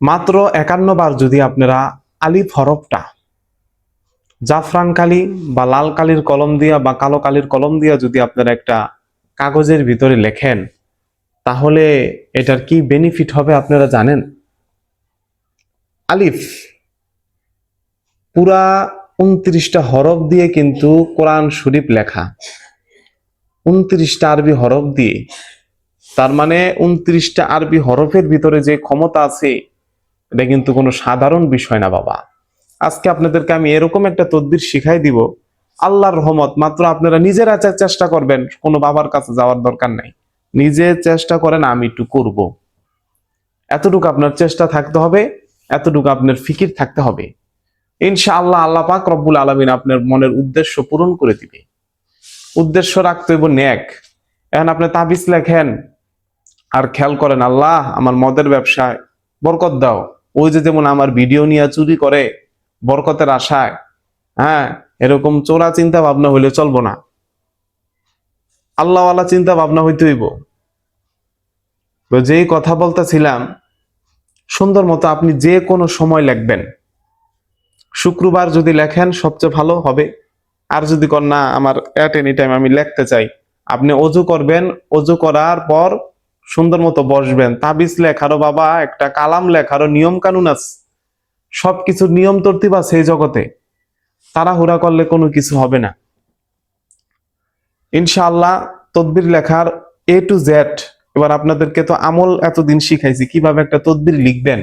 মাত্র 51 বার যদি আপনারা আলিফ হরফটা জাফরান কালি বা লাল কালির কলম দিয়া বা কালো কালির কলম দিয়া যদি আপনারা একটা কাগজের ভিতরে লেখেন, তাহলে এটার কি বেনিফিট হবে আপনারা জানেন? আলিফ পুরা 29টা হরফ দিয়ে কিন্তু কোরআন শরীফ লেখা, 29টা আরবি হরফ দিয়ে। তার মানে 29টা আরবি হরফের ভিতরে যে ক্ষমতা আছে, এটা কিন্তু কোনো সাধারণ বিষয় না বাবা। আজকে আপনাদেরকে আমি এরকম একটা তদবির শিখাই দিব, আল্লাহর রহমত। মাত্র আপনারা নিজেরা চেষ্টা করবেন, কোনো বাবার কাছে যাওয়ার দরকার নাই। নিজে চেষ্টা করেন, আমি একটু করব, এতটুকু আপনার চেষ্টা থাকতে হবে, এতটুকু আপনার ফিকির থাকতে হবে। ইনশাআল্লাহ আল্লাহ পাক রব্বুল আলামিন আপনার মনের উদ্দেশ্য পূরণ করে দিবে। উদ্দেশ্য রাখতে হইব নেক। এখন আপনি তাবিজ লেখেন আর খেয়াল করেন, আল্লাহ আমার মদের ব্যবসায় বরকত দাও। ওই যে যেমন আমার ভিডিও নিয়ে চুরি করে বরকতের আশায়, হ্যাঁ, এরকম চোরা চিন্তা ভাবনা হইলে চলবো না। আল্লাহওয়ালা চিন্তা ভাবনা হইতে হইব। তো যেই কথা বলতেছিলাম, সুন্দর মতো আপনি যে কোনো সময় লিখবেন। শুক্রবার যদি লেখেন সবচেয়ে ভালো হবে। আর যদি কর না আমার এট এনি টাইম আমি লিখতে চাই, আপনি অজু করবেন, অজু করার পর সুন্দর মতো বসবেন। তাবিজ লেখারও বাবা একটা কালাম লেখারও নিয়ম কানুন আছে, সবকিছুর নিয়ম তরতিব আছে এই জগতে। তাড়াহুড়া করলে কোনো কিছু হবে না। ইনশাআল্লাহ তদবির লেখার এ টু জেড, এবার আপনাদেরকে তো আমল এতদিন শিখাইছি কিভাবে একটা তদবির লিখবেন,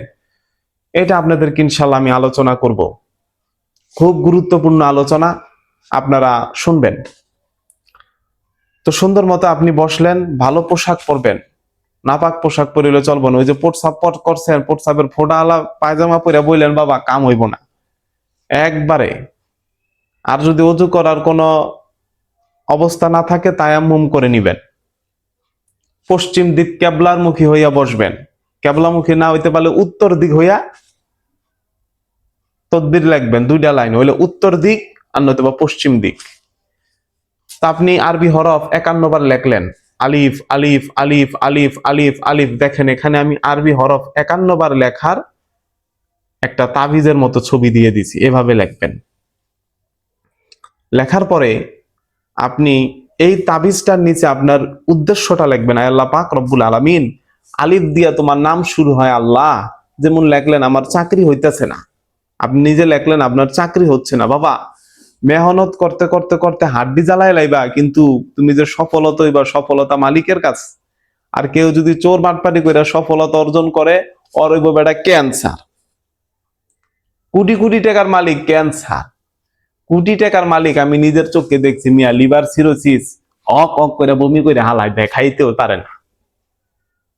এটা আপনাদেরকে ইনশাআল্লাহ আমি আলোচনা করব। খুব গুরুত্বপূর্ণ আলোচনা, আপনারা শুনবেন। তো সুন্দর মতো আপনি বসলেন, ভালো পোশাক পরবেন, নাপাক পোশাক পরিলে চলবো না। ওই যে পোটসাপ করছেন, পোটসাপের ফোটা আলা পায়জামা পরে বললেন, বাবা কাম হইব না একবারে। আর যদি অজু করার কোনো অবস্থা না থাকে, তায়াম্মুম করে নিবেন। পশ্চিম দিক কেবলার মুখী হইয়া বসবেন। কেবলামুখী না হইতে পারলে উত্তর দিক হইয়া তদবির লিখবেন। 2টা লাইন হইলে উত্তর দিক আর নয়তো বা পশ্চিম দিক। তা আপনি আরবি হরফ 51 বার লেখলেন, আলিফ আলিফ আলিফ আলিফ আলিফ আলিফ। দেখেন এখানে আমি আরবি হরফ 51 বার লেখার একটা তাবিজের মতো ছবি দিয়ে দিছি, এভাবে লিখবেন। লেখার পরে আপনি এই তাবিজটার নিচে আপনার উদ্দেশ্যটা লিখবেন। আল্লাহ পাক রব্বুল আলামিন, আলিফ দিয়া তোমার নাম শুরু হয় আল্লাহ। যেমন লেখলেন আমার চাকরি হইতেছে না, আপনি নিজে লেখলেন আপনার চাকরি হচ্ছে না। বাবা মেহনত করতে করতে করতে হাড্ডি জ্বালায় লাইবা, কিন্তু তুমি যে সফলতা হইবা, সফলতা মালিকের কাছ। আর কেউ যদি চোর বাটপাটি করে সফলতা অর্জন করে, ওর হইব বেটা ক্যান্সার। কোটি কোটি টাকার মালিক ক্যান্সার, কোটি টাকার মালিক আমি নিজের চোখে দেখছি মিয়া, লিভার সিরোসিস, অক অক করে বমি করে হালায় দেয়, খাইতেও পারে না,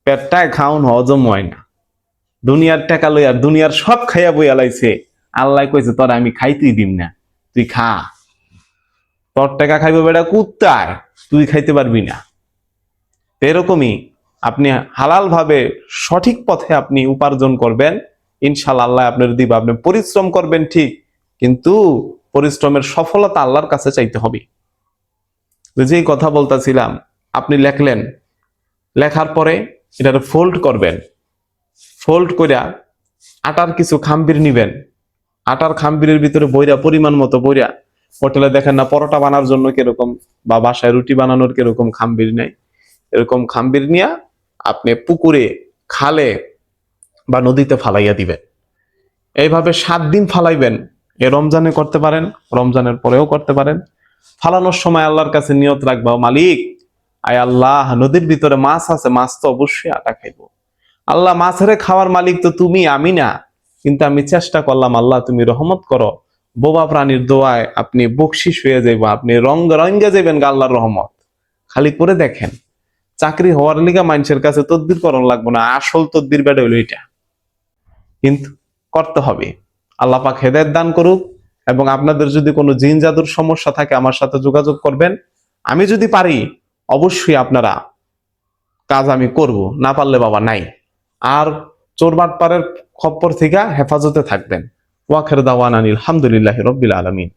পেটটায় খাউন হজম হয় না। দুনিয়ার টাকা লইয়া দুনিয়ার সব খাইয়া বইয়া লাইছে। আল্লাহ কইছে তোর আমি খাইতেই দিম না, তুই খা। তোর টাকা খাইবে বেটা কুত্তায়, তুই খাইতে পারবি না। এরকমই আপনি হালাল ভাবে সঠিক পথে আপনি উপার্জন করবেন, ইনশাআল্লাহ আল্লাহ আপনার দিবা। আপনি পরিশ্রম করবেন ঠিক, কিন্তু পরিশ্রমের সফলতা আল্লাহর কাছে চাইতে হবে। যেই কথা বলতেছিলাম, আপনি লেখলেন, লেখার পরে এটাকে ফোল্ড করবেন। ফোল্ড কইরা আটার কিছু খাম্বির নিবেন। আটার খাম্বিরের ভিতরে বইরা, পরিমাণ মতো বইরা, হোটেলে দেখেন না পরোটা বানার জন্য কিরকম, বা বাসায় রুটি বানানোর কিরকম খাম্বির নেই, এরকম খাম্বির নিয়া আপনি পুকুরে, খালে বা নদীতে ফালাইয়া দিবেন। এইভাবে 7 দিন ফালাইবেন। এ রমজানে করতে পারেন, রমজানের পরেও করতে পারেন। ফালানোর সময় আল্লাহর কাছে নিয়ত রাখবা, মালিক আয় আল্লাহ, নদীর ভিতরে মাছ আছে, মাছ তো অবশ্যই আটা খাইবো। আল্লাহ মাছের খাওয়ার মালিক তো তুমি, আমি না। কিন্তু আমি চেষ্টা করলাম, আল্লাহ তুমি রহমত করো। বোবা প্রাণীর দোয়ায় আপনি বকশিস হয়ে যাইব, আপনি রঙ্গে যাবেন আল্লাহর রহমত। খালি করে দেখেন, চাকরি হওয়ার লিগা মানুষের কাছে তদবির করণ লাগবো না। আসল তদবির বেটা হইল এটা, কিন্তু করতে হবে। আল্লাহ পাক হেদায়েত দান করুক। এবং আপনাদের যদি কোনো জিন জাদুর সমস্যা থাকে, আমার সাথে যোগাযোগ করবেন। আমি যদি পারি অবশ্যই আপনারা কাজ আমি করব, না পারলে বাবা নাই। আর চোর বাটপারের খপ্পর থেকে হেফাজতে থাকবেন। ওয়াখির দাওয়ানা আলহামদুলিল্লাহি রাব্বিল আলামিন।